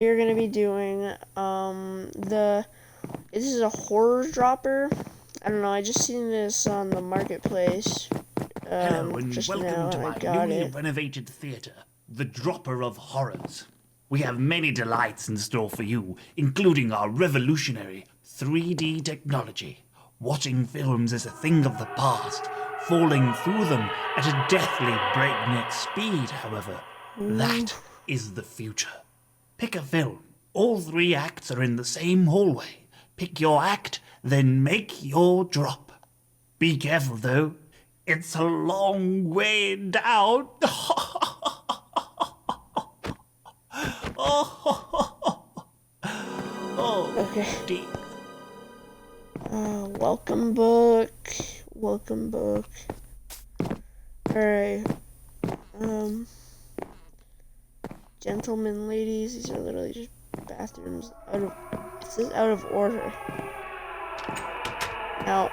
We're gonna be doing this is a horror dropper. I don't know, I just seen this on the marketplace Hello and just welcome now to and I my got newly it. renovated theatre, the Dropper of Horrors. We have many delights in store for you, including our revolutionary 3D technology. Watching films is a thing of the past. Falling through them at a deathly breakneck speed, however, Ooh, that is the future. Pick a film. All three acts are in the same hallway. Pick your act, then make your drop. Be careful, though. It's a long way down. okay. Dear. Welcome book. Welcome book. Alright. Um Gentlemen, ladies, these are literally just bathrooms it says out of order. Now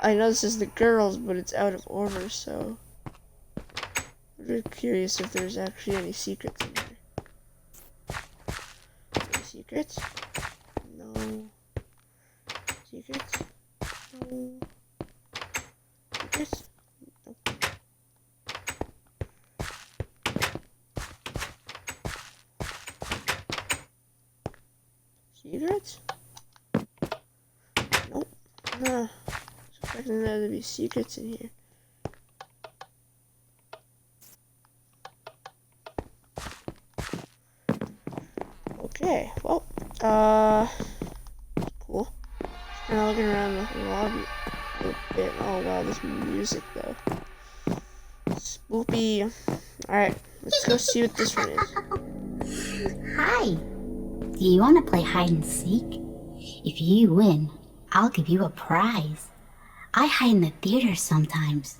I know this is the girls, but it's out of order, so I'm really curious if there's actually any secrets in here. Any secrets? No. Secrets? No. Secrets? Nope. Secrets? Nope. Nah. I was expecting there to be secrets in here. Okay, well, cool. Just kinda looking around the lobby a little bit. Oh wow, this music though. Spoopy. Alright, let's go see what this one is. Hi. Do you want to play hide and seek? If you win, I'll give you a prize. I hide in the theater sometimes.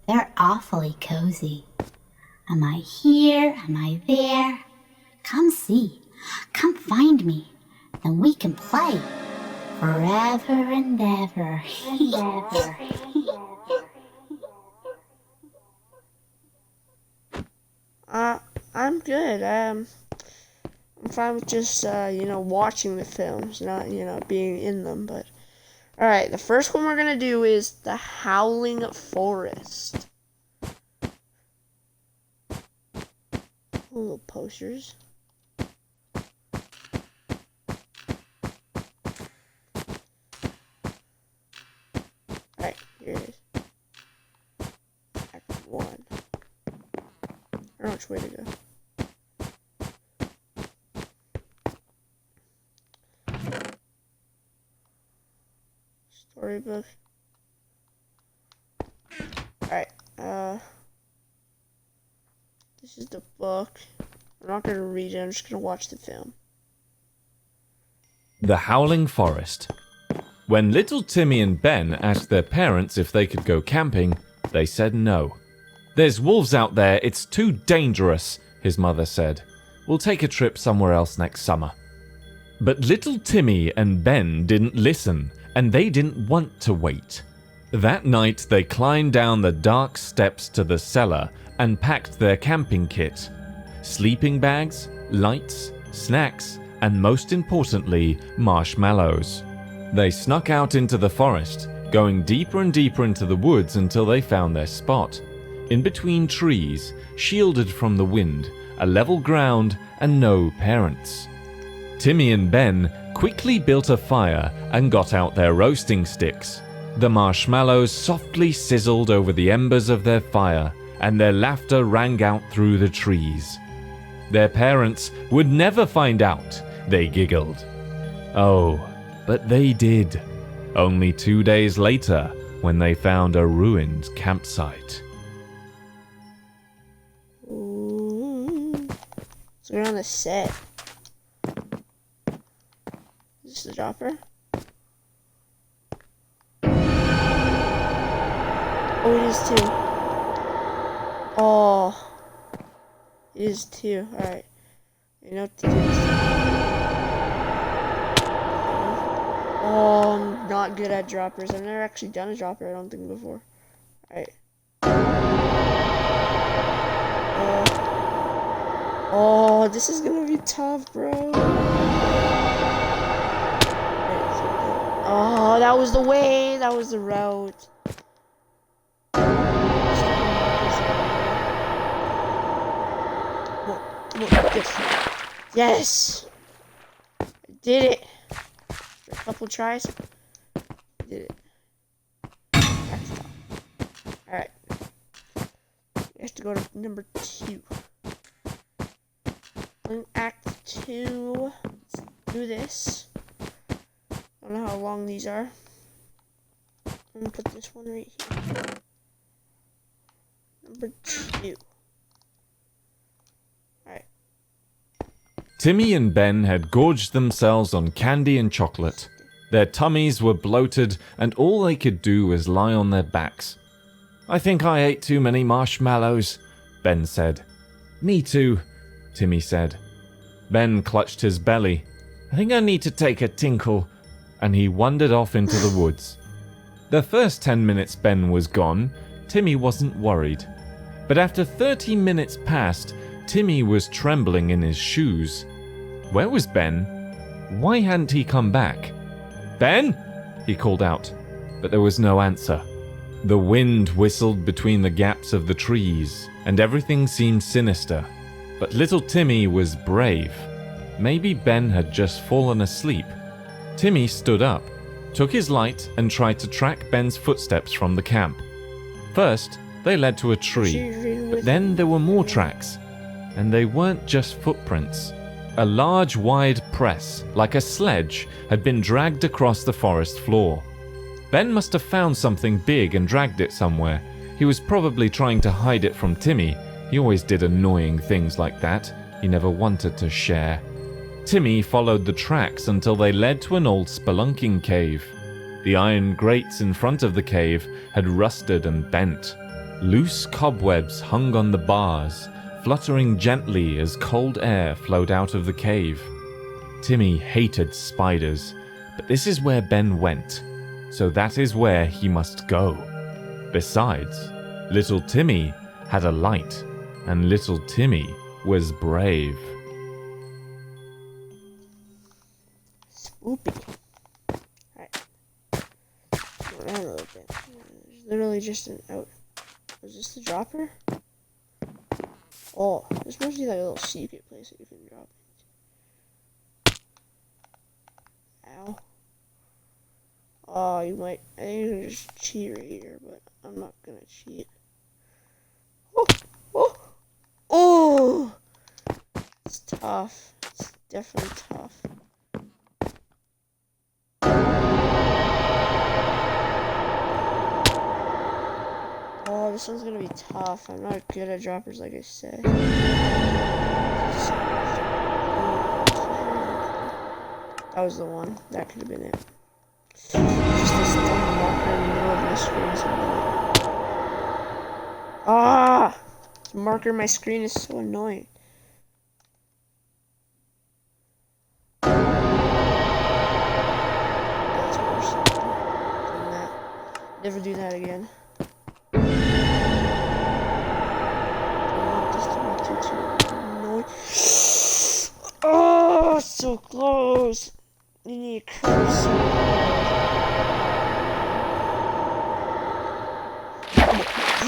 They're awfully cozy. Am I here? Am I there? Come see. Come find me. Then we can play. Forever and ever. And ever. I'm good. I'm fine with just, watching the films, not, being in them, but... Alright, the first one we're gonna do is The Howling Forest. Little posters. Alright, here it is. Act 1. I don't know which way to go. Storybook. Alright, this is the book. I'm not gonna read it, I'm just gonna watch the film. The Howling Forest. When little Timmy and Ben asked their parents if they could go camping, they said no. "There's wolves out there, it's too dangerous," his mother said. "We'll take a trip somewhere else next summer." But little Timmy and Ben didn't listen, and they didn't want to wait. That night they climbed down the dark steps to the cellar and packed their camping kit. Sleeping bags, lights, snacks, and most importantly, marshmallows. They snuck out into the forest, going deeper and deeper into the woods until they found their spot. In between trees, shielded from the wind, a level ground, and no parents. Timmy and Ben quickly built a fire and got out their roasting sticks. The marshmallows softly sizzled over the embers of their fire, and their laughter rang out through the trees. Their parents would never find out, they giggled. Oh, but they did. Only 2 days later, when they found a ruined campsite. Ooh. So we're on the set. Is this the dropper? Oh, it is too. Oh. It is too. Alright. You know what to do this time. Oh, I'm not good at droppers. I've never actually done a dropper, I don't think, before. Alright. Oh, this is gonna be tough, bro. Oh, that was the way. That was the route. Yes! I did it! After a couple tries, I did it. Alright. We have to go to number 2. In Act 2. Let's do this. I don't know how long these are. I'm gonna put this one right here. Number 2. Alright. Timmy and Ben had gorged themselves on candy and chocolate. Their tummies were bloated, and all they could do was lie on their backs. "I think I ate too many marshmallows," Ben said. "Me too," Timmy said. Ben clutched his belly. "I think I need to take a tinkle," and he wandered off into the woods. The first 10 minutes Ben was gone, Timmy wasn't worried. But after 30 minutes passed, Timmy was trembling in his shoes. Where was Ben? Why hadn't he come back? "Ben?" he called out, but there was no answer. The wind whistled between the gaps of the trees, and everything seemed sinister. But little Timmy was brave. Maybe Ben had just fallen asleep. Timmy stood up, took his light, and tried to track Ben's footsteps from the camp. First, they led to a tree, but then there were more tracks. And they weren't just footprints. A large, wide press, like a sledge, had been dragged across the forest floor. Ben must have found something big and dragged it somewhere. He was probably trying to hide it from Timmy. He always did annoying things like that. He never wanted to share. Timmy followed the tracks until they led to an old spelunking cave. The iron grates in front of the cave had rusted and bent. Loose cobwebs hung on the bars, fluttering gently as cold air flowed out of the cave. Timmy hated spiders, but this is where Ben went, so that is where he must go. Besides, little Timmy had a light, and little Timmy was brave. Spoopy. Alright. Go around a little bit. There's literally just an out. Was this the dropper? Oh, this must be like a little secret place that you can drop into. Ow. Oh, you might. I think you can just cheat right here, but I'm not gonna cheat. Oh! Oh! Oh! It's tough. It's definitely tough. Oh, this one's gonna be tough. I'm not good at droppers, like I said. That was the one. That could have been it. Just this dumb marker in the middle of my screen. Ah! This marker in my screen is so annoying. That's worse. Doing that. Never do that again. Oh, so close. You need a curve so hard.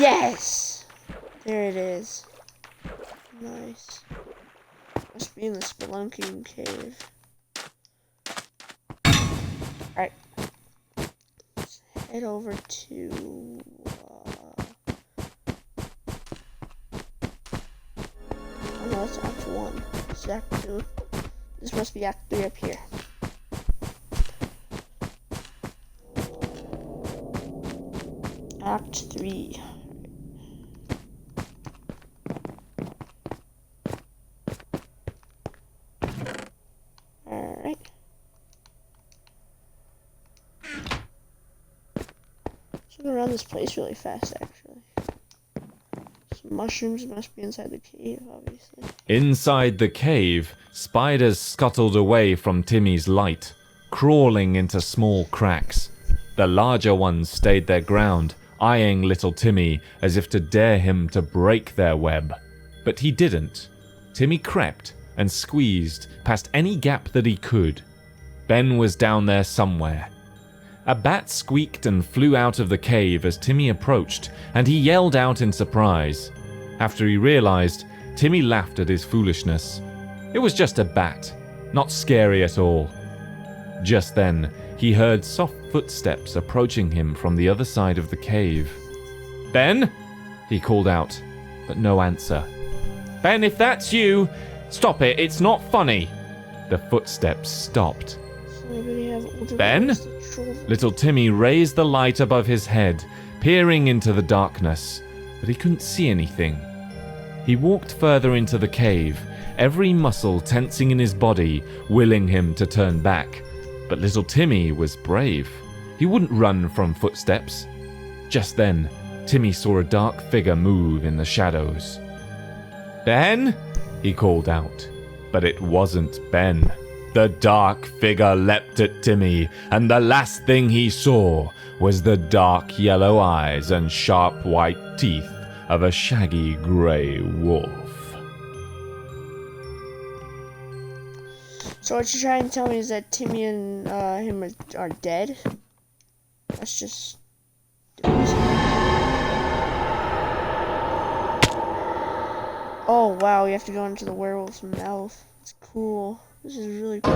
Yes! There it is. Nice. Must be in the spelunking cave. Alright. Let's head over to... oh no, that's Act 1. This is Act 2. This must be Act 3 up here. Act 3. Alright. Let's go around this place really fast, actually. Some mushrooms must be inside the cave, obviously. Inside the cave, spiders scuttled away from Timmy's light, crawling into small cracks. The larger ones stayed their ground, eyeing little Timmy as if to dare him to break their web. But he didn't. Timmy crept and squeezed past any gap that he could. Ben was down there somewhere. A bat squeaked and flew out of the cave as Timmy approached, and he yelled out in surprise. After he realized, Timmy laughed at his foolishness. It was just a bat, not scary at all. Just then, he heard soft footsteps approaching him from the other side of the cave. "Ben?" he called out, but no answer. "Ben, if that's you, stop it, it's not funny." The footsteps stopped. "Ben?" Little Timmy raised the light above his head, peering into the darkness, but he couldn't see anything. He walked further into the cave, every muscle tensing in his body, willing him to turn back. But little Timmy was brave. He wouldn't run from footsteps. Just then, Timmy saw a dark figure move in the shadows. "Ben?" he called out, but it wasn't Ben. The dark figure leapt at Timmy, and the last thing he saw was the dark yellow eyes and sharp white teeth of a shaggy grey wolf. So what you're trying to tell me is that Timmy and him are dead? That's just... Oh wow, you have to go into the werewolf's mouth. It's cool. This is really cool.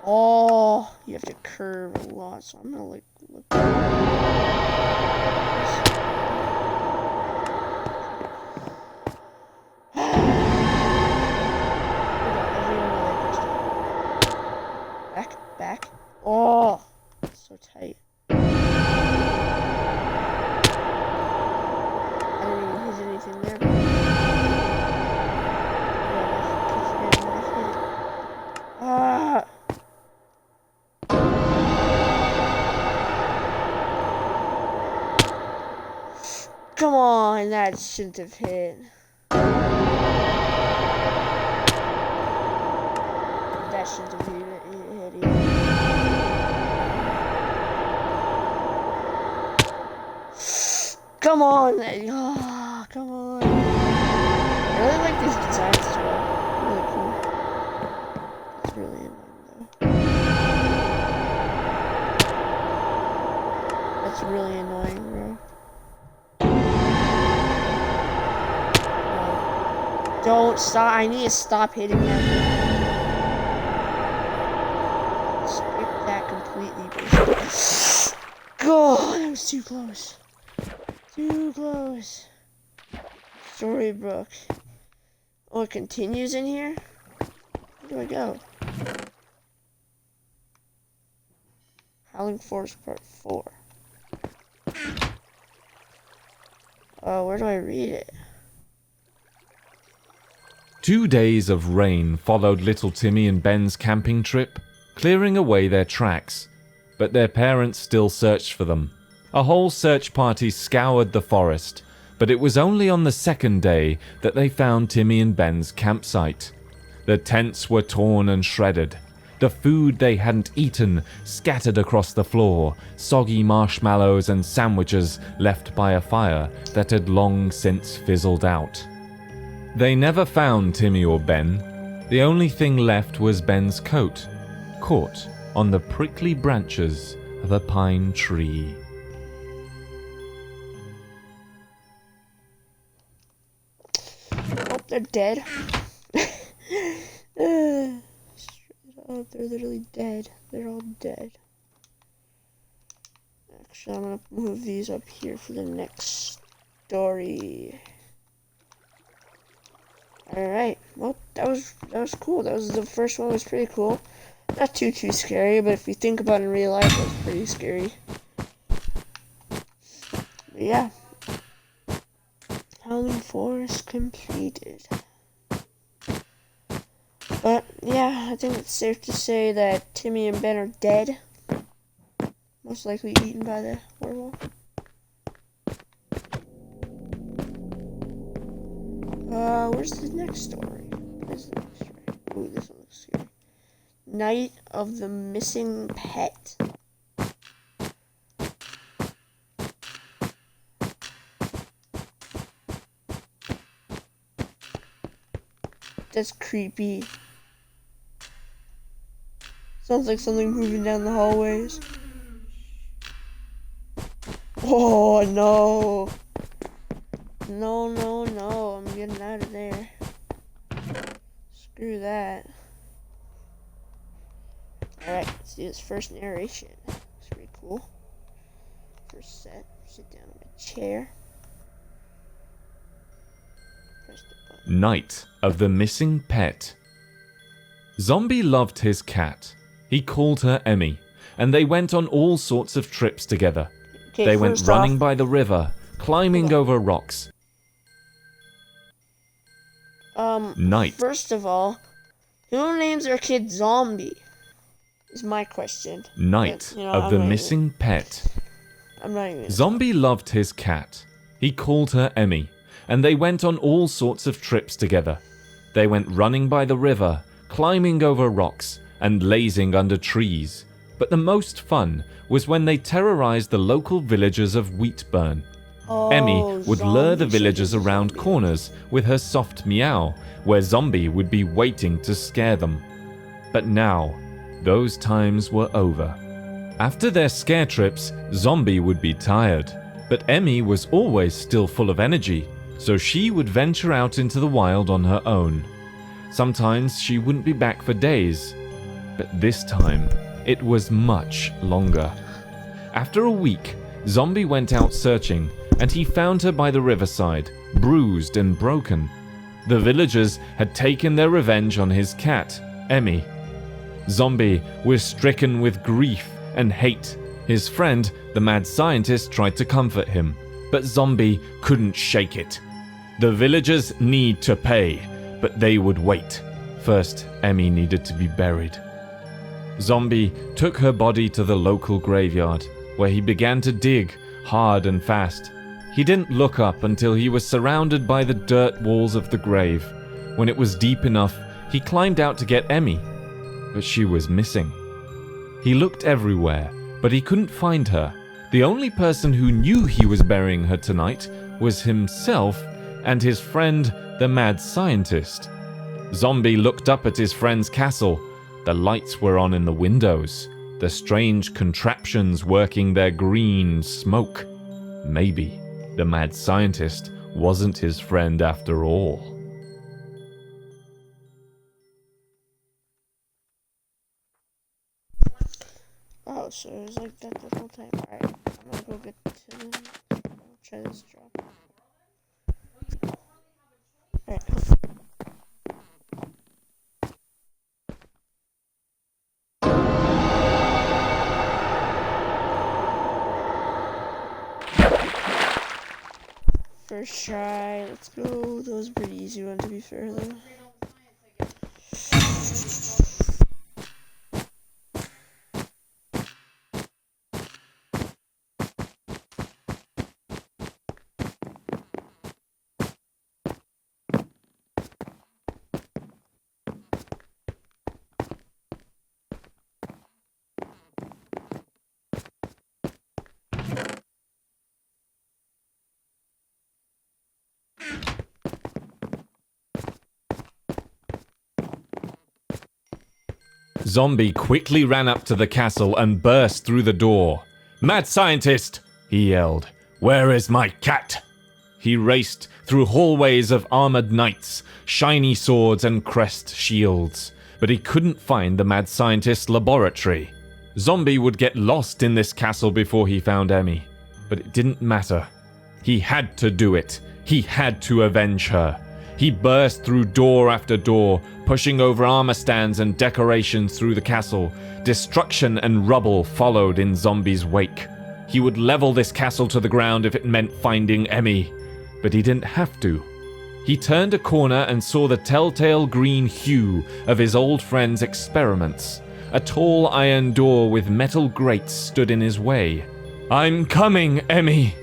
Oh, you have to curve a lot, so I'm gonna like look. Back. Oh, it's so tight. I didn't even hit anything there. Ah. Come on, that shouldn't have hit. That shouldn't have hit either. Come on! Oh, come on! I really like these designs as well. Really cool. It's really annoying though. That's really annoying, bro. No. Don't stop! I need to stop hitting that. Skip that completely, basically. God, that was too close. Too close. Storybook. Oh, it continues in here? Where do I go? Howling Forest Part 4. Where do I read it? 2 days of rain followed little Timmy and Ben's camping trip, clearing away their tracks, but their parents still searched for them. A whole search party scoured the forest, but it was only on the second day that they found Timmy and Ben's campsite. The tents were torn and shredded. The food they hadn't eaten scattered across the floor, soggy marshmallows and sandwiches left by a fire that had long since fizzled out. They never found Timmy or Ben. The only thing left was Ben's coat, caught on the prickly branches of a pine tree. Oh, they're dead. Oh, they're literally dead. They're all dead. Actually, I'm gonna move these up here for the next story. Alright, well, that was cool. That was the first one. Was pretty cool. Not too scary, but if you think about it in real life, it was pretty scary. But yeah. Howling Forest completed. But yeah, I think it's safe to say that Timmy and Ben are dead. Most likely eaten by the werewolf. Where's the next story? Where's the next story? Ooh, this one looks scary. Night of the Missing Pet. That's creepy. Sounds like something moving down the hallways. Oh no. No, no, no. I'm getting out of there. Screw that. Alright, let's do this first narration. It's pretty cool. First set. Sit down in my chair. Press the button. Night of the Missing Pet. Zombie loved his cat. He called her Emmy, and they went on all sorts of trips together. Okay, They went first running off, by the river, climbing over rocks. Night. First of all, who names their kid Zombie? Is my question. Night You know, of I'm the not Missing Pet. I'm not even. Zombie loved his cat. He called her Emmy, and they went on all sorts of trips together. They went running by the river, climbing over rocks, and lazing under trees. But the most fun was when they terrorized the local villagers of Wheatburn. Oh, Emmy would lure the Zombie, villagers so around Zombie. corners with her soft meow, where Zombie would be waiting to scare them. But now, those times were over. After their scare trips, Zombie would be tired, but Emmy was always still full of energy, so she would venture out into the wild on her own. Sometimes she wouldn't be back for days, but this time it was much longer. After a week, Zombie went out searching, and he found her by the riverside, bruised and broken. The villagers had taken their revenge on his cat, Emmy. Zombie was stricken with grief and hate. His friend, the mad scientist, tried to comfort him, but Zombie couldn't shake it. The villagers need to pay, but they would wait. First, Emmy needed to be buried. Zombie took her body to the local graveyard, where he began to dig hard and fast. He didn't look up until he was surrounded by the dirt walls of the grave. When it was deep enough, he climbed out to get Emmy, but she was missing. He looked everywhere, but he couldn't find her. The only person who knew he was burying her tonight was himself and his friend, the mad scientist. Zombie looked up at his friend's castle. The lights were on in the windows, the strange contraptions working their green smoke. Maybe the mad scientist wasn't his friend after all. Oh, so it was like that the whole time. Alright, I'm gonna go get to them. I'll try this drop. Alright. First try, let's go. That was a pretty easy one to be fair though. Zombie quickly ran up to the castle and burst through the door. "Mad scientist!" he yelled. "Where is my cat?" He raced through hallways of armored knights, shiny swords and crest shields, but he couldn't find the mad scientist's laboratory. Zombie would get lost in this castle before he found Emmy, but it didn't matter. He had to do it. He had to avenge her. He burst through door after door, pushing over armor stands and decorations through the castle. Destruction and rubble followed in Zombie's wake. He would level this castle to the ground if it meant finding Emmy, but he didn't have to. He turned a corner and saw the telltale green hue of his old friend's experiments. A tall iron door with metal grates stood in his way. "I'm coming, Emmy,"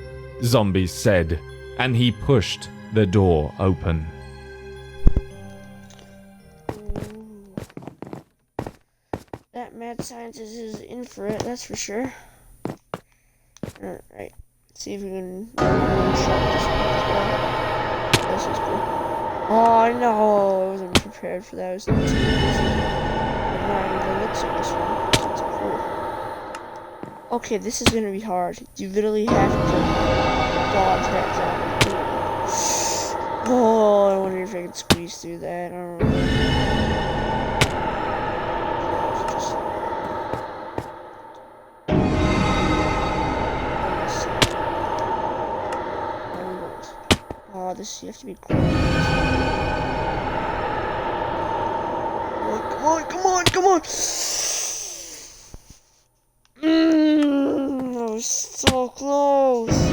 Zombie said, and he pushed the door open. That mad scientist is in for it, that's for sure. Alright, let's see if we can one shot this one as well. This is cool. Oh no, I wasn't prepared. prepared for that. I was too busy admiring the looks of this one. It's cool. Okay, this is gonna be hard. You literally have to dodge that zombie. Oh, I wonder if I can squeeze through that. I don't know. Oh, this you have to be cool. Come on, come on, come on! That was so close.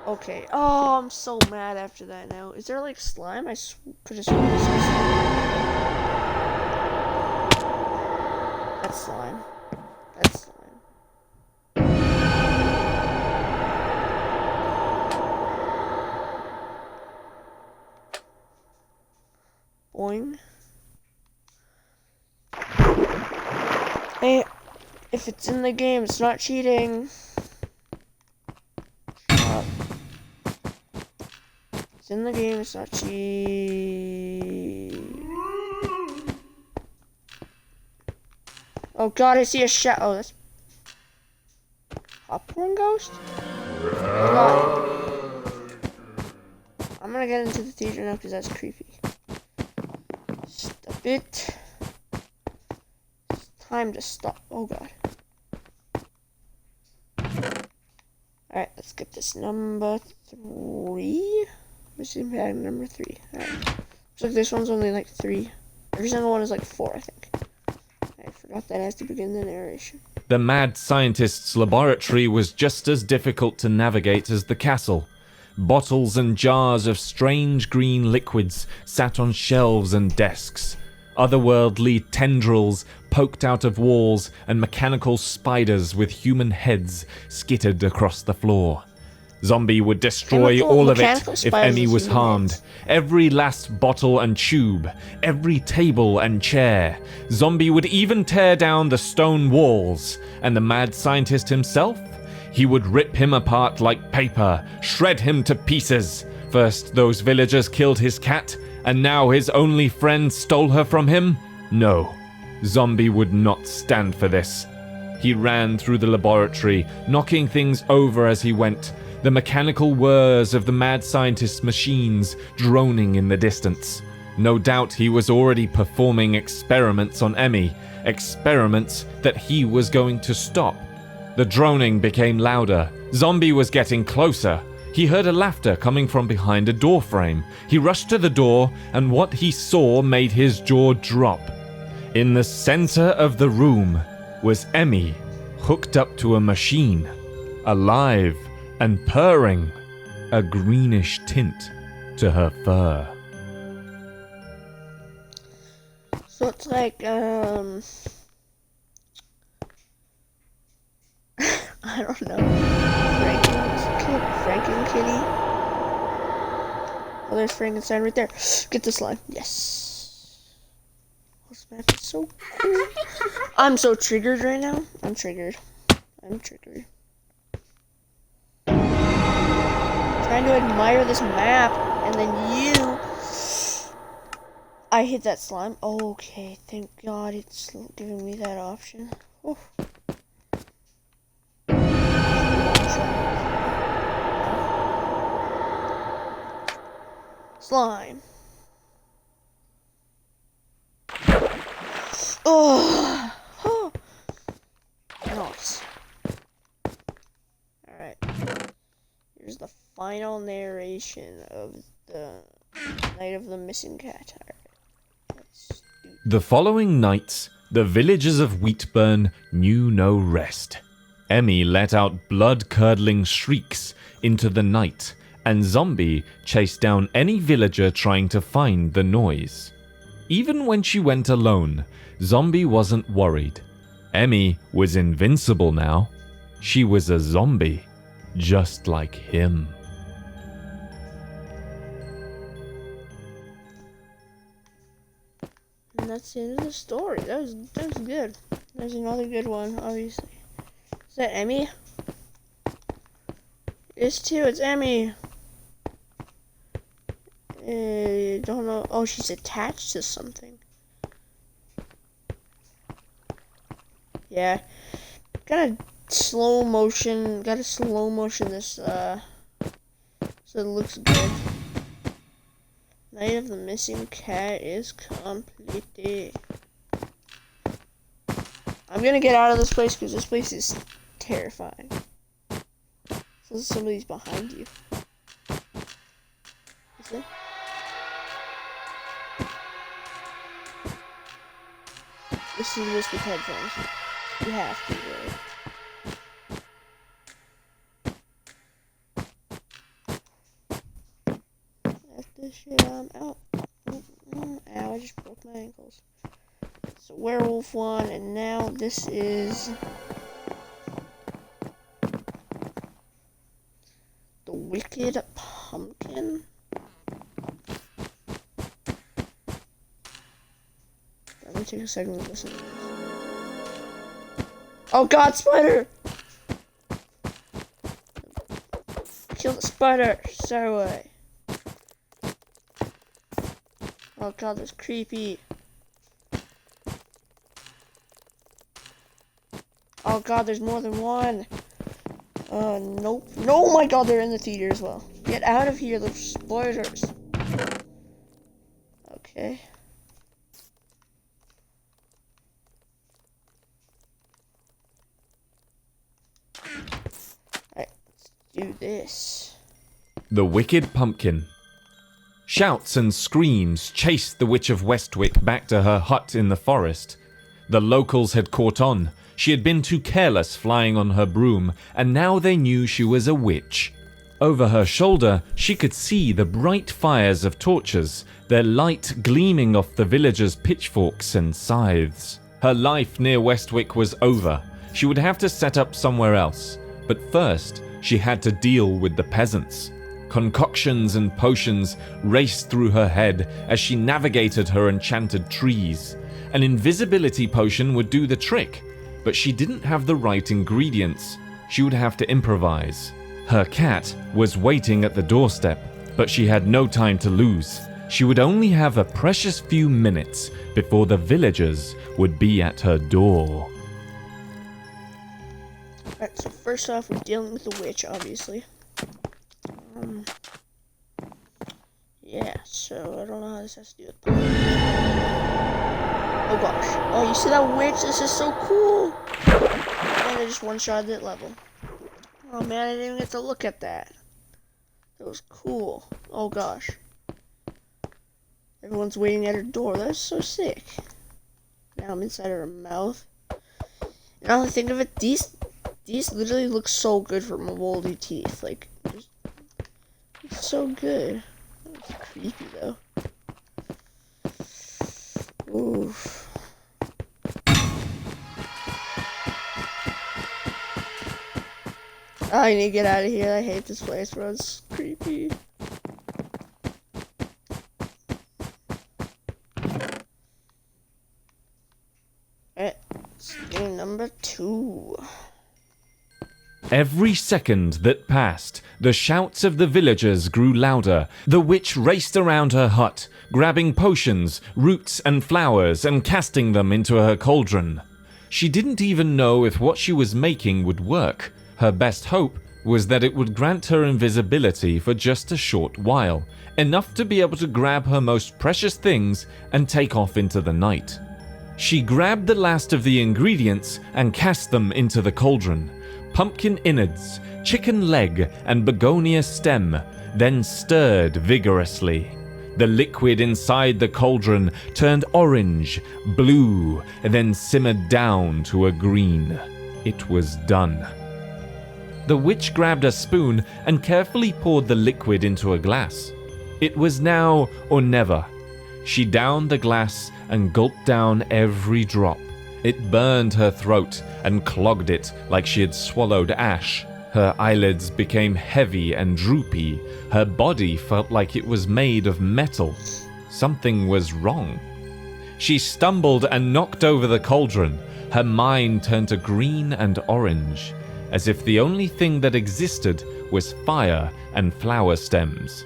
Okay. Oh, I'm so mad after that now. Is there like slime? I could have sworn this was slime. That's slime. That's slime. Boing. Hey, if it's in the game, it's not cheating. It's in the game, it's not cheating. Oh god, I see a shot. Oh, that's popcorn ghost? Oh god. I'm gonna get into the theater now because that's creepy. Stop it. It's time to stop. Oh god. Alright, let's get this number 3. Missing bag number 3. Alright. Looks like this one's only like 3. Every single one is like 4, I think. I forgot that has to begin the narration. The mad scientist's laboratory was just as difficult to navigate as the castle. Bottles and jars of strange green liquids sat on shelves and desks. Otherworldly tendrils poked out of walls, and mechanical spiders with human heads skittered across the floor. Zombie would destroy all of it if Emmy was harmed. Every last bottle and tube, every table and chair. Zombie would even tear down the stone walls. And the mad scientist himself? He would rip him apart like paper, shred him to pieces. First, those villagers killed his cat, and now his only friend stole her from him? No, Zombie would not stand for this. He ran through the laboratory, knocking things over as he went, the mechanical whirs of the mad scientist's machines droning in the distance. No doubt he was already performing experiments on Emmy, experiments that he was going to stop. The droning became louder. Zombie was getting closer. He heard a laughter coming from behind a door frame. He rushed to the door, and what he saw made his jaw drop. In the center of the room was Emmy, hooked up to a machine, alive and purring, a greenish tint to her fur. So it's like, I don't know. Franken-Kitty. Oh, there's Frankenstein right there. Get the slime. Yes. This map is so cool. I'm so triggered right now. I'm triggered. Trying to admire this map, and then you... I hit that slime. Okay, thank God it's giving me that option. Oof. Slime. Oh. Nice. Alright. Here's the final narration of the Night of the Missing Cat. The following night, the villagers of Wheatburn knew no rest. Emmy let out blood-curdling shrieks into the night, and Zombie chased down any villager trying to find the noise. Even when she went alone, Zombie wasn't worried. Emmy was invincible now. She was a zombie, just like him. And that's the end of the story. That was good. There's another good one, obviously. Is that Emmy? It's too, it's Emmy. Don't know. Oh, she's attached to something. Yeah. Gotta slow motion this, so it looks good. Night of the Missing Cat is completed. I'm gonna get out of this place because this place is terrifying. So somebody's behind you. Is it? This is just with headphones. You have to, really. This shit, I'm out. Ow, I just broke my ankles. It's a werewolf one, and now this is the Wicked Pumpkin. I'm gonna take a second to listen to this. Oh god, spider! Kill the spider! Stay away. Oh god, that's creepy. Oh god, there's more than one. Nope. No, oh my god, they're in the theater as well. Get out of here, those spoilers. Okay. Alright, let's do this. The Wicked Pumpkin. Shouts and screams chased the Witch of Westwick back to her hut in the forest. The locals had caught on. She had been too careless flying on her broom, and now they knew she was a witch. Over her shoulder, she could see the bright fires of torches, their light gleaming off the villagers' pitchforks and scythes. Her life near Westwick was over. She would have to set up somewhere else. But first, she had to deal with the peasants. Concoctions and potions raced through her head as she navigated her enchanted trees. An invisibility potion would do the trick, but she didn't have the right ingredients. She would have to improvise. Her cat was waiting at the doorstep, but she had no time to lose. She would only have a precious few minutes before the villagers would be at her door. Alright, so first off, we're dealing with the witch, obviously. Yeah, so I don't know how this has to do with the... Oh gosh. Oh, you see that witch? This is so cool! And I just one-shotted that level. Oh man, I didn't even get to look at that. That was cool. Oh gosh. Everyone's waiting at her door. That's so sick. Now I'm inside her mouth. Now I think of it, these literally look so good for moldy teeth. Like, it's so good. It's creepy though. Oof. Oh, I need to get out of here. I hate this place, bro. It's creepy. Alright, let's do number 2. Every second that passed, the shouts of the villagers grew louder. The witch raced around her hut, grabbing potions, roots and flowers and casting them into her cauldron. She didn't even know if what she was making would work. Her best hope was that it would grant her invisibility for just a short while, enough to be able to grab her most precious things and take off into the night. She grabbed the last of the ingredients and cast them into the cauldron. Pumpkin innards, chicken leg, and begonia stem, then stirred vigorously. The liquid inside the cauldron turned orange, blue, and then simmered down to a green. It was done. The witch grabbed a spoon and carefully poured the liquid into a glass. It was now or never. She downed the glass and gulped down every drop. It burned her throat and clogged it like she had swallowed ash. Her eyelids became heavy and droopy. Her body felt like it was made of metal. Something was wrong. She stumbled and knocked over the cauldron. Her mind turned to green and orange, as if the only thing that existed was fire and flower stems.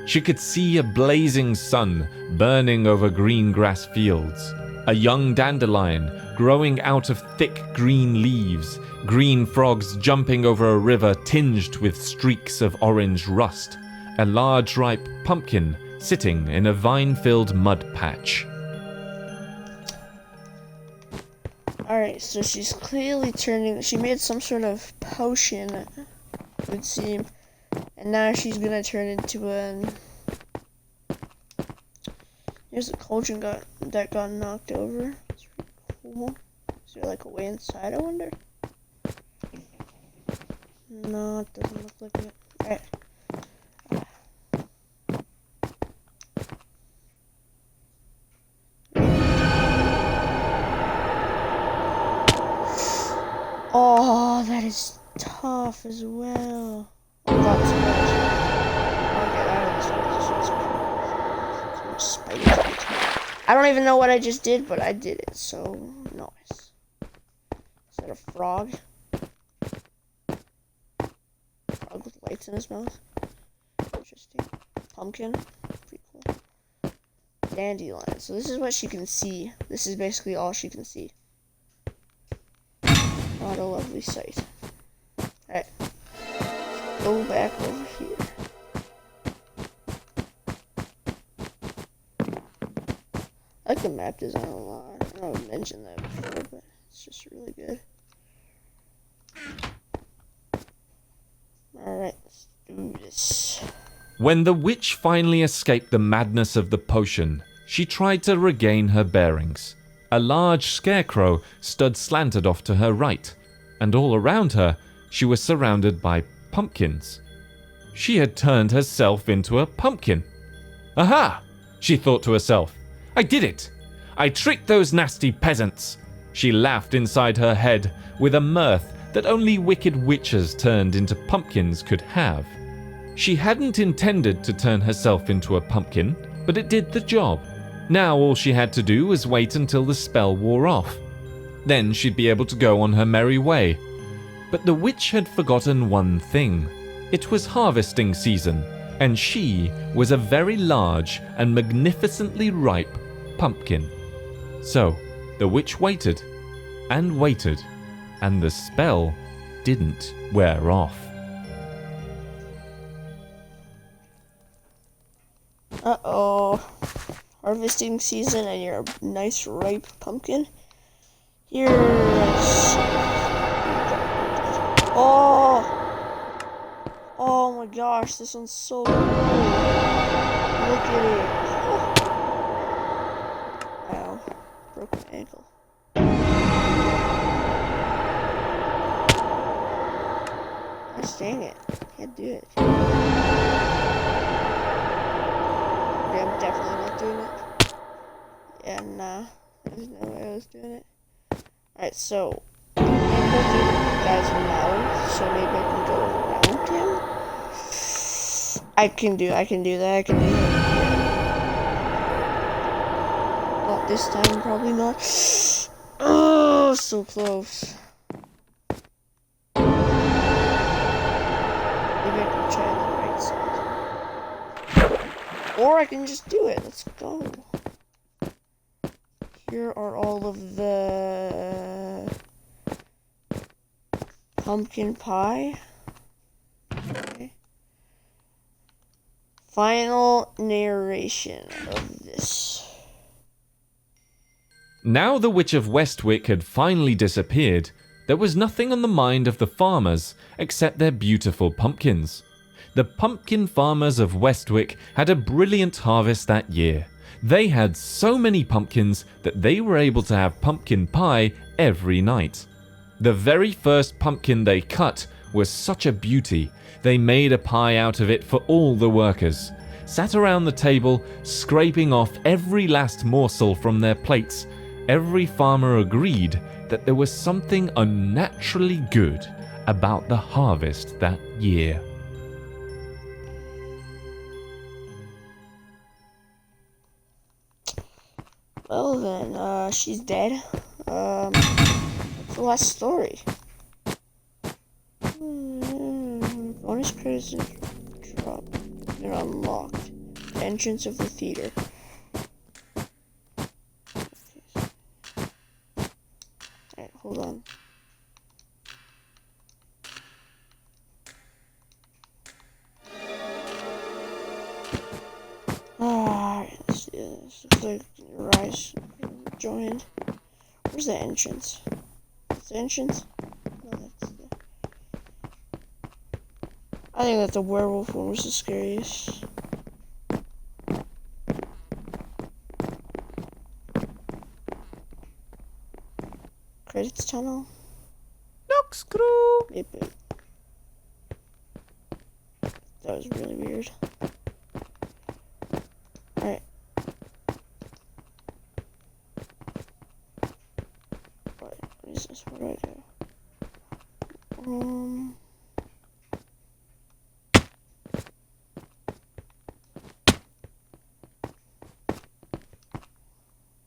She could see a blazing sun burning over green grass fields, a young dandelion growing out of thick green leaves, green frogs jumping over a river tinged with streaks of orange rust, a large ripe pumpkin sitting in a vine-filled mud patch. Alright, so she's clearly turning. She made some sort of potion, it would seem. And now she's gonna turn into an. Here's a cauldron that got knocked over. It's pretty cool. Is there like a way inside, I wonder? No, it doesn't look like it. Alright. Oh, that is tough as well. Oh, that's good. I'll get out of this one. I don't even know what I just did, but I did it, so nice. Is that a frog? Frog with lights in his mouth? Interesting. Pumpkin? Pretty cool. Dandelion. So this is what she can see. This is basically all she can see. What a lovely sight. Alright. Let's go back over here. I like the map design a lot. I know I've mentioned that before, but it's just really good. Alright, let's do this. When the witch finally escaped the madness of the potion, she tried to regain her bearings. A large scarecrow stood slanted off to her right, and all around her she was surrounded by pumpkins. She had turned herself into a pumpkin. Aha! She thought to herself. I did it! I tricked those nasty peasants! She laughed inside her head with a mirth that only wicked witches turned into pumpkins could have. She hadn't intended to turn herself into a pumpkin, but it did the job. Now all she had to do was wait until the spell wore off. Then she'd be able to go on her merry way. But the witch had forgotten one thing. It was harvesting season, and she was a very large and magnificently ripe pumpkin. So the witch waited and waited, and the spell didn't wear off. Uh-oh. Harvesting season and you're a nice ripe pumpkin. Here's... Oh! Oh my gosh, this one's so cool. Look at it. Oh. Ow. Broke my ankle. Gosh dang it. Can't do it. Okay, I'm definitely not doing it. Yeah, nah. There's no way I was doing it. Alright, so maybe I'll do the guy's mouth, so maybe I can go around him. I can do that. Yeah. Not this time, probably not. Oh, so close. Maybe I can try on the right side. Or I can just do it. Let's go. Here are all of the pumpkin pie. Okay. Final narration of this. Now the Witch of Westwick had finally disappeared, there was nothing on the mind of the farmers except their beautiful pumpkins. The pumpkin farmers of Westwick had a brilliant harvest that year. They had so many pumpkins that they were able to have pumpkin pie every night. The very first pumpkin they cut was such a beauty, they made a pie out of it for all the workers, sat around the table, scraping off every last morsel from their plates. Every farmer agreed that there was something unnaturally good about the harvest that year. Well then, she's dead. What's the last story? Bonus credits dropped. They're unlocked. entrance of the theater. Alright, hold on. Alright, let's do this. Looks like Rise joined. Where's the entrance? What's the entrance? No, that's the... I think that the werewolf one was the scariest. Credits tunnel? Look, screw! Maybe. That was really weird. Alright. What is this? Where do I go?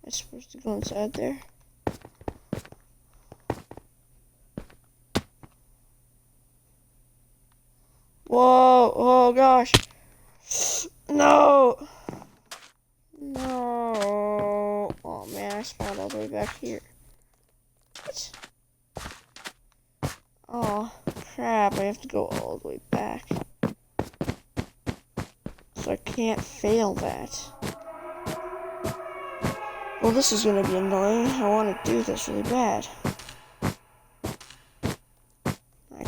I'm supposed to go inside there. Whoa! Oh gosh! No! No! Oh man, I spawned all the way back here. What? Oh crap! I have to go all the way back. So I can't fail that. Well, this is gonna be annoying. I want to do this really bad. I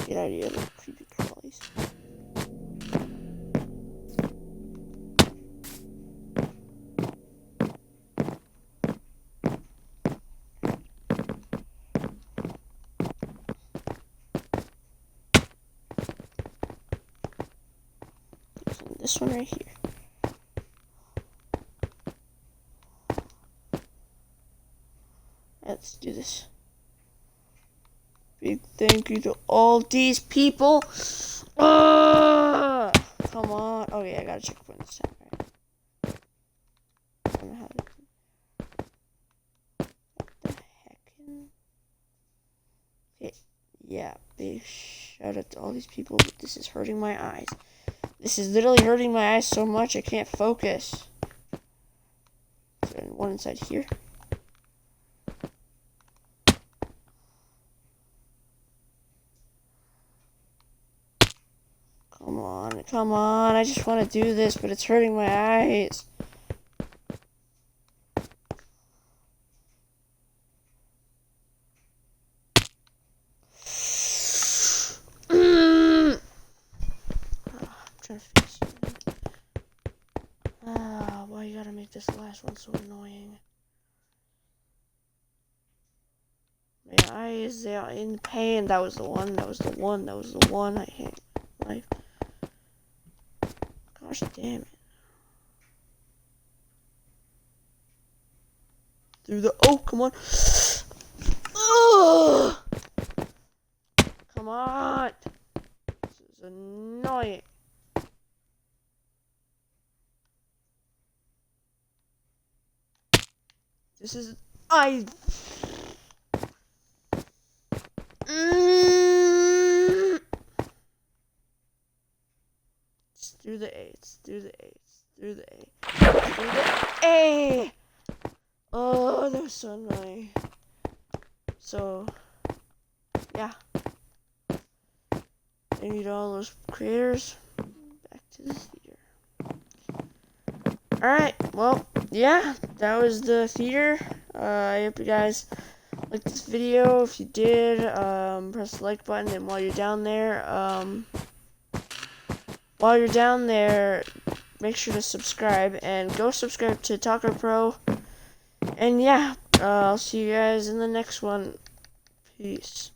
get out of here, little creepy crawlies. This one right here. Let's do this. Big thank you to all these people. Come on. Oh yeah, I got a checkpoint this time. Right. I don't know how to do. What the heck? Okay. Yeah, big shout out to all these people, but this is hurting my eyes. This is literally hurting my eyes so much I can't focus. Is there one inside here? Come on, I just want to do this, but it's hurting my eyes. I'm trying to fix it. Why you gotta make this last one so annoying? My eyes, they are in pain. That was the one, that was the one, that was the one. I hate life. Gosh damn it. Through the... Oh, come on. Ugh! Come on. This is annoying. This is... It's through the A. It's through the A. It's through the A. It's through the A! Oh, that was so annoying. So, yeah. Thank you to all those creators. Back to the theater. Alright, well, yeah, that was the theater. I hope you guys liked this video. If you did, press the like button, and while you're down there, make sure to subscribe, and go subscribe to TACOPRO. And yeah, I'll see you guys in the next one. Peace.